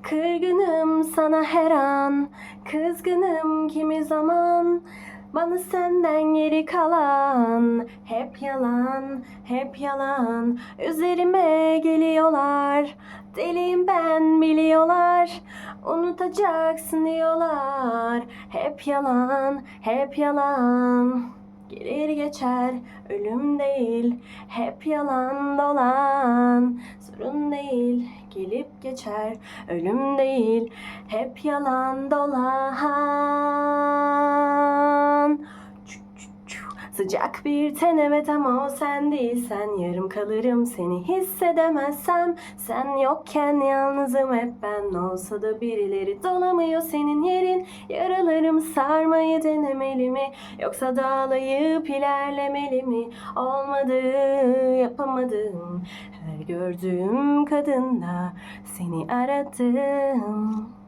Kırgınım sana her an, kızgınım kimi zaman. Bana senden geri kalan hep yalan, hep yalan. Üzerime geliyorlar, deliyim ben biliyorlar. Unutacaksın diyorlar, hep yalan, hep yalan. Gelir geçer, ölüm değil, hep yalan dolan. Sorun değil, gelip geçer, ölüm değil, hep yalan dolan. Sıcak bir ten evet ama o sen değilsen, yarım kalırım seni hissedemezsem. Sen yokken yalnızım hep ben, olsa da birileri dolamıyor senin yerin. Yaralarımı sarmayı denemeli mi, yoksa dağlayıp ilerlemeli mi? Olmadı, yapamadım, her gördüğüm kadında seni aradım.